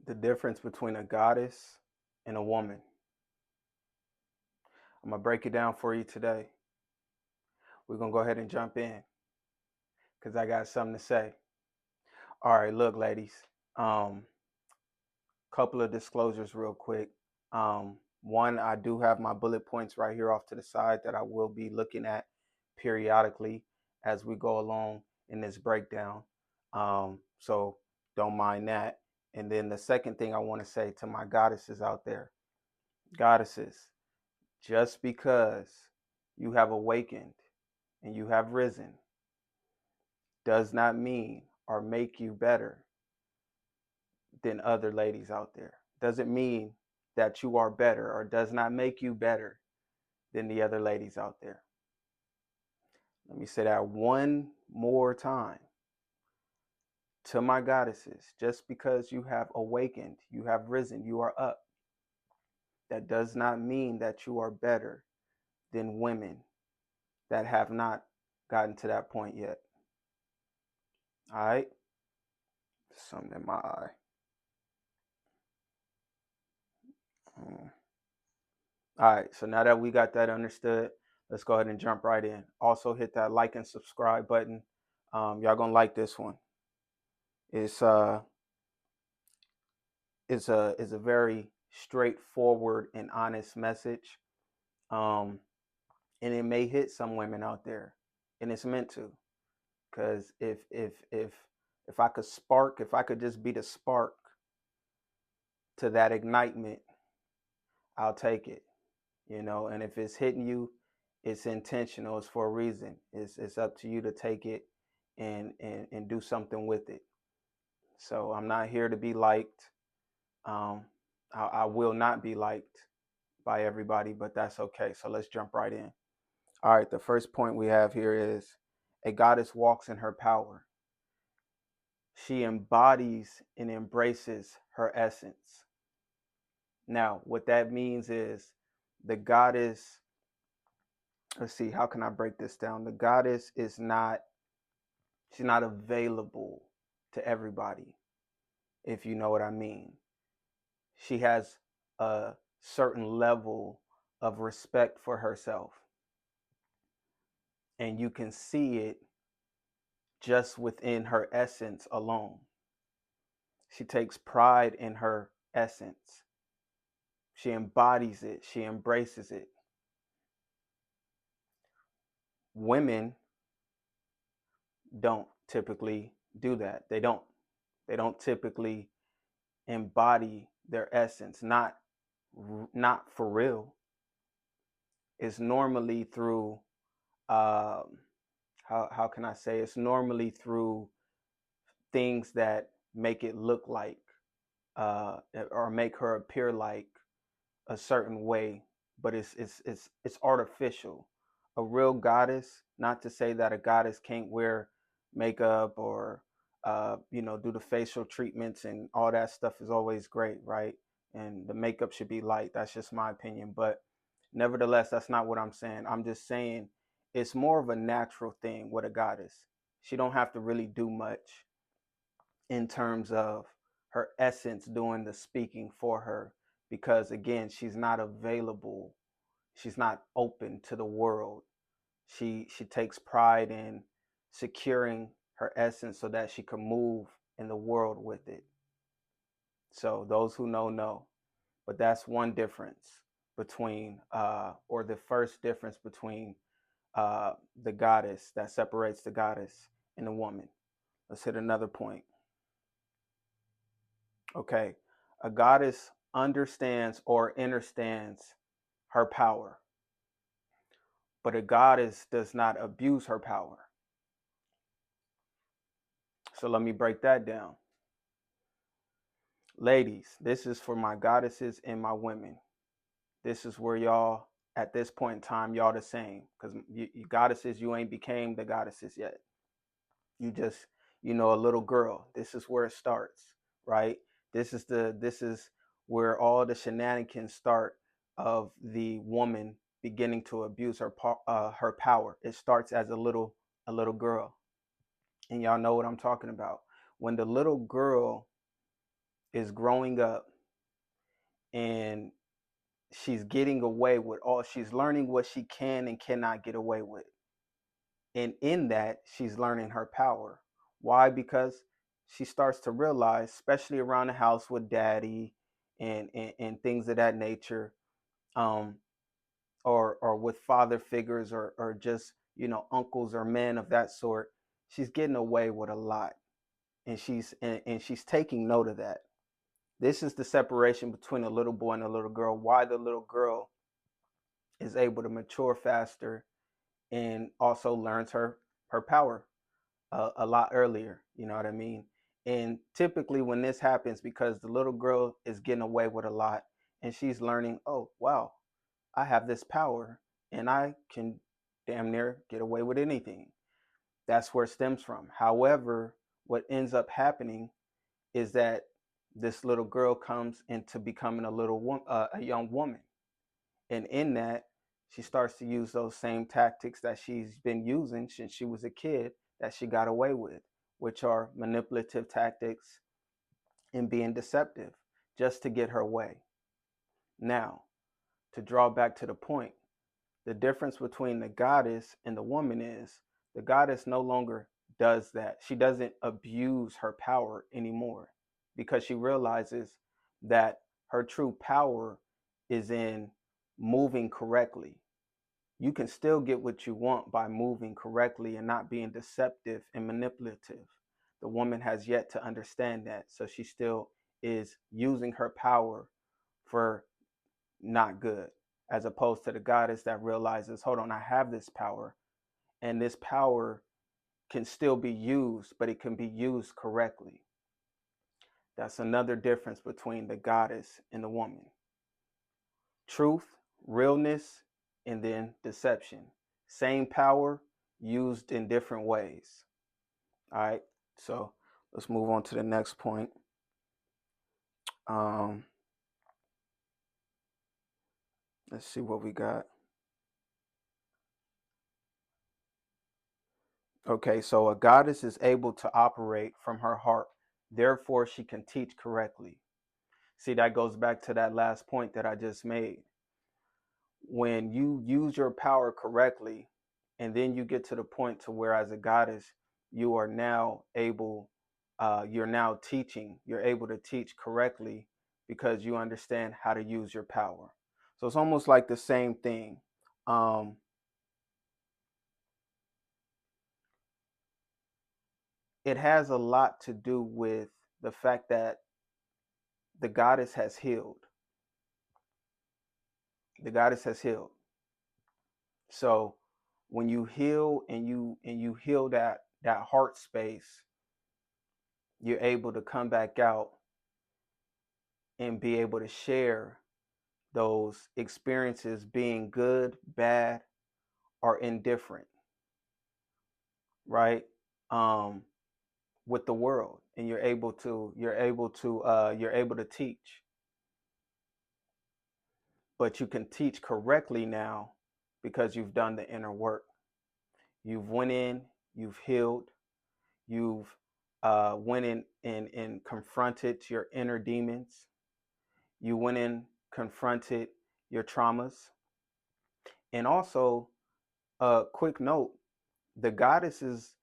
The difference between a goddess and a woman. I'm going to break it down for you today. We're going to go ahead and jump in because I got something to say. All right, look, ladies. Couple of disclosures real quick. One, I do have my bullet points right here off to the side that I will be looking at periodically as we go along in this breakdown. So don't mind that. And then the second thing I want to say to my goddesses out there, goddesses, just because you have awakened and you have risen does not mean or make you better than other ladies out there. Doesn't mean that you are better or does not make you better than the other ladies out there. Let me say that one more time. To my goddesses, just because you have awakened, you have risen, you are up, that does not mean that you are better than women that have not gotten to that point yet. All right? Something in my eye. All right, so now that we got that understood, let's go ahead and jump right in. Also hit that like and subscribe button. Y'all gonna like this one. It's a very straightforward and honest message. And it may hit some women out there, and it's meant to. Because if I could spark, if I could just be the spark to that ignitement, I'll take it. And if it's hitting you, it's intentional, it's for a reason. It's up to you to take it and do something with it. So I'm not here to be liked. I will not be liked by everybody, but that's okay. So let's jump right in. All right, the first point we have here is a goddess walks in her power. She embodies and embraces her essence. Now, what that means is the goddess, let's see, how can I break this down? The goddess is not, she's not available to everybody, if you know what I mean. She has a certain level of respect for herself. And you can see it just within her essence alone. She takes pride in her essence. She embodies it. She embraces it. Women don't typically do that. They don't typically embody their essence. Not for real. It's normally through how can I say, it's normally through things that make it look like or make her appear like a certain way, but it's artificial. A real goddess, not to say that a goddess can't wear makeup or do the facial treatments and all that stuff is always great, right? And the makeup should be light. That's just my opinion. But nevertheless, that's not what I'm saying. I'm just saying it's more of a natural thing with a goddess. She don't have to really do much in terms of her essence doing the speaking for her, because again, she's not available, she's not open to the world. She takes pride in securing her essence so that she can move in the world with it. So those who know, but that's one difference between or the first difference between the goddess, that separates the goddess and the woman. Let's hit another point. Okay, a goddess understands or understands her power, but a goddess does not abuse her power. So let me break that down. Ladies, this is for my goddesses and my women. This is where y'all, at this point in time, y'all the same. Because you goddesses, you ain't became the goddesses yet. You just, a little girl. This is where it starts, right? This is where all the shenanigans start of the woman beginning to abuse her power. It starts as a little girl, and y'all know what I'm talking about. When the little girl is growing up, and she's getting away with all, she's learning what she can and cannot get away with. And in that, she's learning her power. Why? Because she starts to realize, especially around the house with daddy and things of that nature, um, or with father figures, or just, uncles or men of that sort, she's getting away with a lot. And she's taking note of that. This is the separation between a little boy and a little girl. Why the little girl is able to mature faster and also learns her power a lot earlier. You know what I mean? And typically, when this happens, because the little girl is getting away with a lot, and she's learning, oh wow, I have this power, and I can damn near get away with anything. That's where it stems from. However, what ends up happening is that this little girl comes into becoming a young woman, and in that, she starts to use those same tactics that she's been using since she was a kid, that she got away with, which are manipulative tactics and being deceptive, just to get her way. Now, to draw back to the point, the difference between the goddess and the woman is, the goddess no longer does that. She doesn't abuse her power anymore, because she realizes that her true power is in moving correctly. You can still get what you want by moving correctly and not being deceptive and manipulative. The woman has yet to understand that, so she still is using her power for not good, as opposed to the goddess that realizes, hold on, I have this power, and this power can still be used, but it can be used correctly. That's another difference between the goddess and the woman. Truth, realness, and then deception. Same power used in different ways. All right, so let's move on to the next point. Um, let's see what we got. Okay, so a goddess is able to operate from her heart, therefore, she can teach correctly. See, that goes back to that last point that I just made. When you use your power correctly, and then you get to the point to where, as a goddess, you are now able, you're now teaching, you're able to teach correctly, because you understand how to use your power. So it's almost like the same thing. Um, it has a lot to do with the fact that the goddess has healed. The goddess has healed. So when you heal, and you heal that heart space, you're able to come back out and be able to share those experiences, being good, bad, or indifferent, right? Um, with the world, and you're able to teach, but you can teach correctly now, because you've done the inner work. You've went in, you've healed, you've went in and confronted your inner demons. You went in, confronted your traumas. And also, quick note, the goddesses,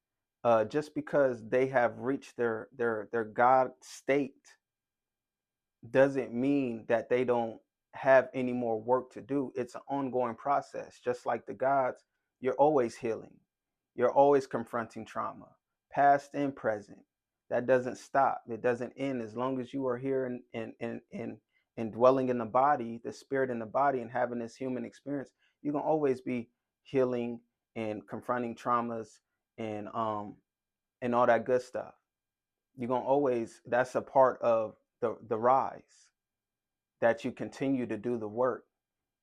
just because they have reached their God state, doesn't mean that they don't have any more work to do. It's an ongoing process. Just like the gods, you're always healing. You're always confronting trauma, past and present. That doesn't stop. It doesn't end. As long as you are here and dwelling in the body, the spirit in the body, and having this human experience, you can always be healing and confronting traumas and all that good stuff. You're gonna always, that's a part of the rise, that you continue to do the work.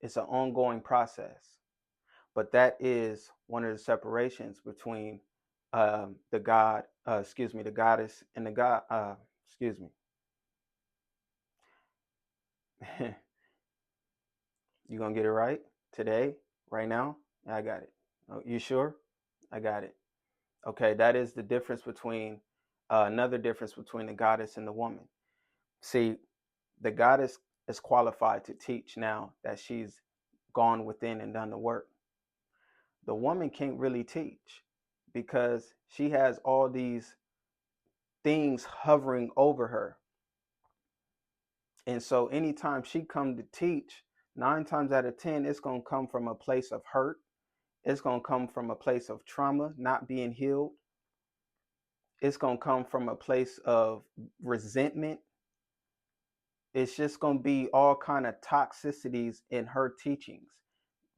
It's an ongoing process. But that is one of the separations between the goddess and the god. Excuse me. You gonna get it right today, right now? I got it. Oh, you sure? I got it. Okay, that is the difference between another difference between the goddess and the woman. See, the goddess is qualified to teach now that she's gone within and done the work. The woman can't really teach because she has all these things hovering over her. And so anytime she come to teach, 9 times out of 10, it's going to come from a place of hurt. It's going to come from a place of trauma not being healed. It's going to come from a place of resentment. It's just going to be all kind of toxicities in her teachings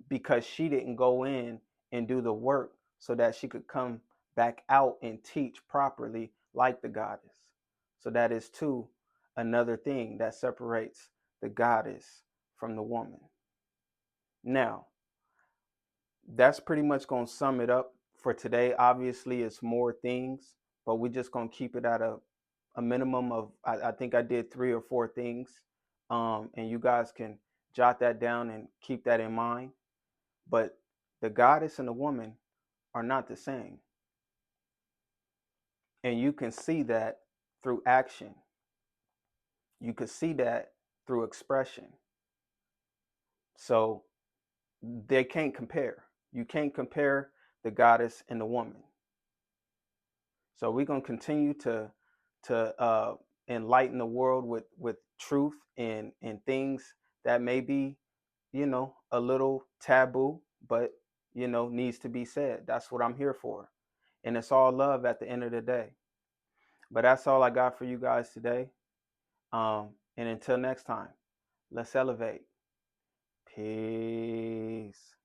because she didn't go in and do the work so that she could come back out and teach properly like the goddess. So that is too another thing that separates the goddess from the woman. Now, that's pretty much going to sum it up for today. Obviously, it's more things, but we're just going to keep it at a minimum of, I think I did 3 or 4 things. And you guys can jot that down and keep that in mind. But the goddess and the woman are not the same. And you can see that through action. You can see that through expression. So they can't compare. You can't compare the goddess and the woman. So we're going to continue to enlighten the world with truth and things that may be, a little taboo, but needs to be said. That's what I'm here for. And it's all love at the end of the day. But that's all I got for you guys today. And until next time, let's elevate. Peace.